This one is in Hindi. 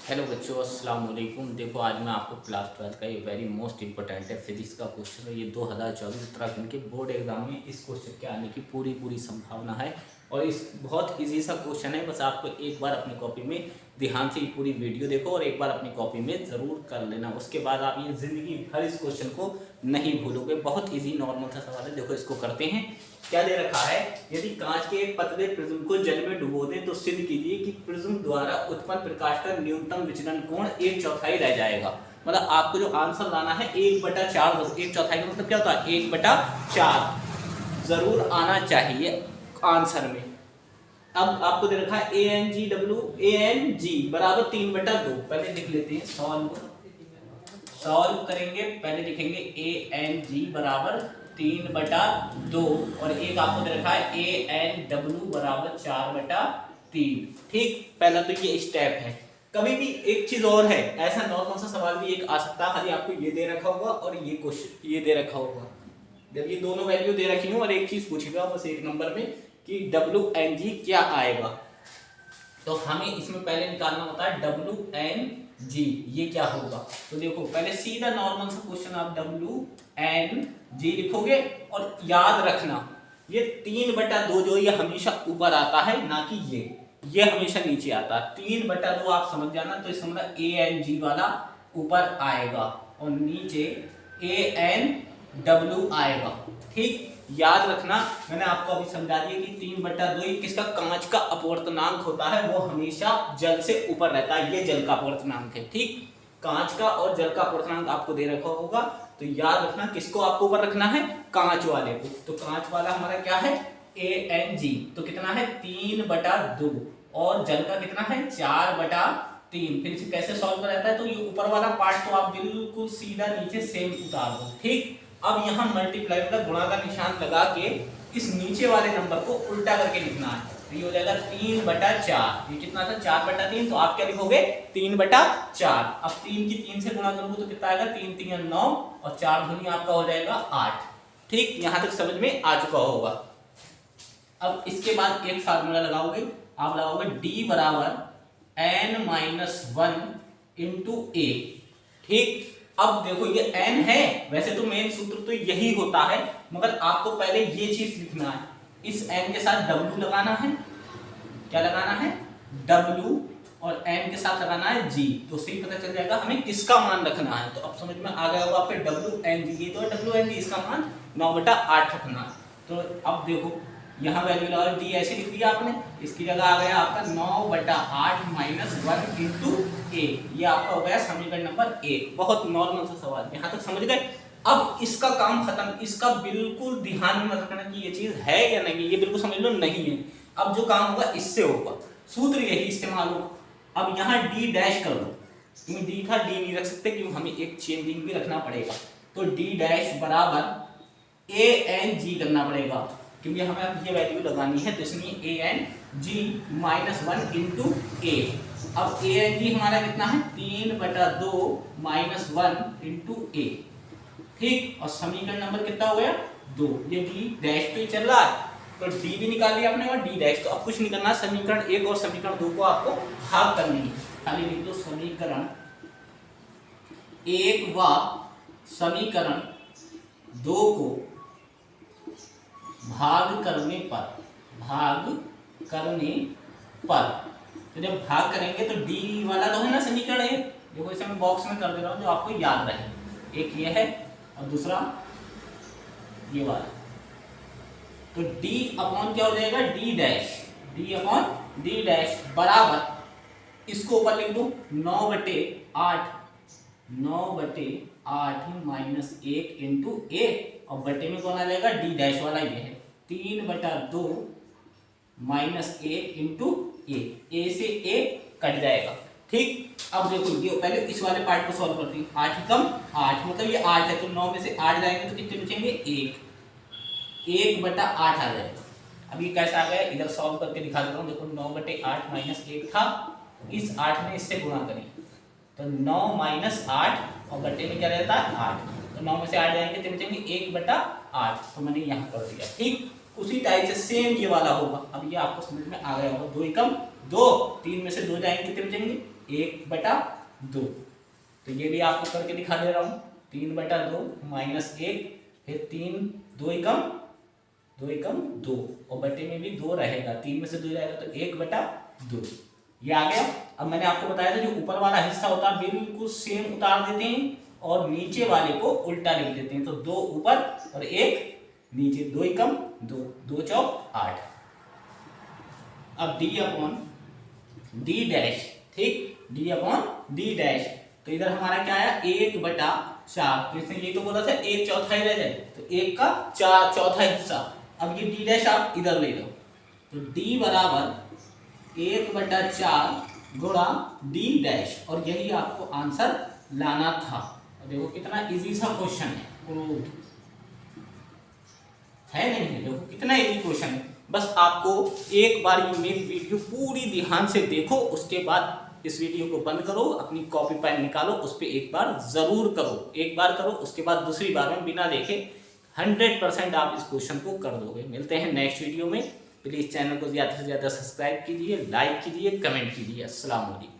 हेलो बच्चों, अस्सलाम वालेकुम। देखो, आज मैं आपको क्लास 12 का ये वेरी मोस्ट इंपॉर्टेंट है फिजिक्स का क्वेश्चन है। ये 2024 उत्तराखंड के बोर्ड एग्जाम में इस क्वेश्चन के आने की पूरी संभावना है। और इस बहुत इजी सा क्वेश्चन है, बस आपको एक बार अपनी कॉपी में ध्यान से ये पूरी वीडियो देखो और एक बार अपनी कॉपी में ज़रूर कर लेना। उसके बाद आप ये ज़िंदगी भर इस क्वेश्चन को नहीं भूलोगे। बहुत ईजी नॉर्मल सा सवाल है। देखो, इसको करते हैं। क्या दे रखा है, यदि कांच के एक पतले प्रिज्म को जल में डुबो दें तो सिद्ध कीजिए कि प्रिज्म द्वारा उत्पन्न प्रकाश का न्यूनतम विचलन कोण 1/4 रह जाएगा। मतलब आपको जो आंसर लाना है 1/4, 1/4 का मतलब क्या होता है, 1/4 जरूर आना चाहिए आंसर में। अब आपको दे रखा है ANG बराबर 3/2। पहले लिख लेते हैं, सॉल्व करेंगे। पहले लिखेंगे ANG बराबर 3/2 और एक आपको दे रखा है ANW बराबर 4/3। ठीक, पहला तो ये स्टेप है। कभी भी एक चीज और है, ऐसा नॉर्मल सा सवाल भी एक आ सकता है। खाली आपको ये दे रखा होगा और ये क्वेश्चन ये दे रखा होगा। जब ये दोनों वैल्यू दे रखी हो और एक चीज पूछेगा बस एक नंबर में कि WNG क्या आएगा, तो हमें इसमें पहले निकालना होता है WNG ये क्या होगा। तो देखो, पहले सीधा नॉर्मल सा क्वेश्चन आप WNG लिखोगे और याद रखना ये 3/2 जो ये हमेशा ऊपर आता है, ना कि ये हमेशा नीचे आता है। 3/2 आप समझ जाना, तो इसका मतलब ANG वाला ऊपर आएगा और नीचे ANW आएगा। ठीक, याद रखना, मैंने आपको अभी समझा दिया कि 3/2 किसका, कांच का अपवर्तनांक होता है, वो हमेशा जल से ऊपर रहता है। ये जल का अपवर्तनांक है। ठीक, कांच का और जल का अपवर्तनांक आपको दे रखा होगा, तो याद रखना किसको आपको ऊपर रखना है, कांच वाले को। तो कांच वाला हमारा क्या है, ANG। तो कितना है 3/2 और जल का कितना है 4/3। फिर इसे कैसे सॉल्व कर रहता है, तो ये ऊपर वाला पार्ट तो आप बिल्कुल सीधा नीचे सेम उतार दो। ठीक, अब यहाँ मल्टीप्लाई मतलब गुणा का निशान लगा के इस नीचे वाले नंबर को उल्टा करके लिखना है। तो ये हो जाएगा 3/4। ये कितना था 4/3, तो आप क्या लिखोगे 3/4। अब 3 की 3 से गुणा करोगे तो कितना आएगा, 3 3 9 और 4 दूनी आपका हो जाएगा 8। ठीक, यहाँ तक समझ में आ चुका होगा। अब इसके बाद एक फार्मूला लगाओगे, आप लगाओगे D बराबर N-1 इंटू A। ठीक, अब देखो ये n है, वैसे तो मेन सूत्र तो यही होता है, मगर आपको पहले ये चीज लिखना है। इस n के साथ w लगाना है। क्या लगाना है, w, और n के साथ लगाना है g। तो उससे ही पता चल जाएगा हमें किसका मान रखना है। तो अब समझ में आ गया होगा आपके WNG। ये तो WNG, इसका मान 9/8 रखना है। तो अब देखो यहाँ वैल्यू लगा डी ऐसे लिख दिया आपने, इसकी जगह आ गया आपका 9/8 - 1 इंटू ए। ये आपका हो गया समीकरण नंबर 1। बहुत नॉर्मल सा सवाल, यहाँ तक समझ गए। अब इसका काम खत्म। इसका बिल्कुल ध्यान में रखना कि ये चीज है या नहीं, ये बिल्कुल समझ लो नहीं है। अब जो काम होगा इससे होगा, सूत्र यही इस्तेमाल होगा। अब यहाँ डी डैश कर दो, तुम्हें डी था, डी नहीं रख सकते क्योंकि हमें एक चेंजिंग भी रखना पड़ेगा। तो डी डैश बराबर ANG करना पड़ेगा, क्योंकि हमें अब ये वैल्यू लगानी है, तो इसलिए ANG - 1 इंटू A। अब ANG हमारा कितना है 3/2 - 1 इंटू A। ठीक, और समीकरण नंबर कितना हो गया 2। ये D डैश तो ही चल रहा है, तो D भी निकाल लिया आपने और D डैश। तो अब कुछ नहीं करना, समीकरण 1 और समीकरण 2 को आपको भाग करनी है। खाली लिख दो समीकरण 1 व समीकरण 2 को भाग करने पर, तो जब भाग करेंगे तो D वाला तो है ना समीकरण 1। देखो इसे मैं बॉक्स में कर दे रहा हूँ जो आपको याद रहे। एक ये है और दूसरा ये वाला। तो D अपॉन क्या हो जाएगा, D डैश बराबर, इसको ऊपर लिख दो 9/8 - 1 इंटू A, और बटे में कौन आ जाएगा, D डैश वाला ये है 3/2 - 1 इंटू A से A कट जाएगा। ठीक, अब देखो ये पहले इस वाले पार्ट को सॉल्व करते हैं। 8 कम 8 मतलब ये 8 है, तो 9 में से 8 जाएंगे तो कितने बचेंगे 1/8 आ जाएगा। अब ये कैसे आ गया, इधर सॉल्व करके दिखा देता हूँ। देखो 9/8 - 1 था, इस 8 ने इससे गुणा करी तो 9 - 8 और बटे में क्या रहता है 8। तो 9 में से 8 जाएंगे तो बचेंगे 1/8। तो मैंने यहाँ कर दिया। ठीक, उसी टाइप से सेम ये वाला होगा। अब ये आपको समझ में आ गया होगा। 2 एकम 2, 3 में से 2 जाएंगे कितने बचेंगे 1/2। तो ये भी आपको करके दिखा दे रहा हूँ, 3/2 -1, फिर 3 2 एकम 2 और बटे में भी 2 रहेगा, 3 में से 2 जाएगा तो 1/2 ये आ गया। अब मैंने आपको बताया था जो ऊपर वाला हिस्सा होता है बिल्कुल सेम उतार देते हैं और नीचे वाले को उल्टा लिख देते हैं। तो 2 ऊपर और 1 नीचे, 2 एकम 2, 2 चौक 8। अब d/d डैश, ठीक, d/d डैश। तो इधर हमारा क्या आया 1/4। तो इसने ये तो बोला था 1/4 ही रह जाए, तो 1 का 4/4 हिस्सा। अब ये d डैश आप इधर ले लो, तो d बराबर 1/4 गुणा d डैश, और यही आपको आंसर लाना था। और देखो कितना इजी सा क्वेश्चन है नहीं है, देखो कितना इजी क्वेश्चन है। बस आपको एक बार ये मेरी वीडियो पूरी ध्यान से देखो, उसके बाद इस वीडियो को बंद करो, अपनी कॉपी पेन निकालो, उस पर एक बार जरूर करो, एक बार करो, उसके बाद दूसरी बार में बिना देखे 100% आप इस क्वेश्चन को कर दोगे। मिलते हैं नेक्स्ट वीडियो में। प्लीज़ चैनल को ज़्यादा से ज़्यादा सब्सक्राइब कीजिए, लाइक कीजिए, कमेंट कीजिए। अस्सलाम वालेकुम।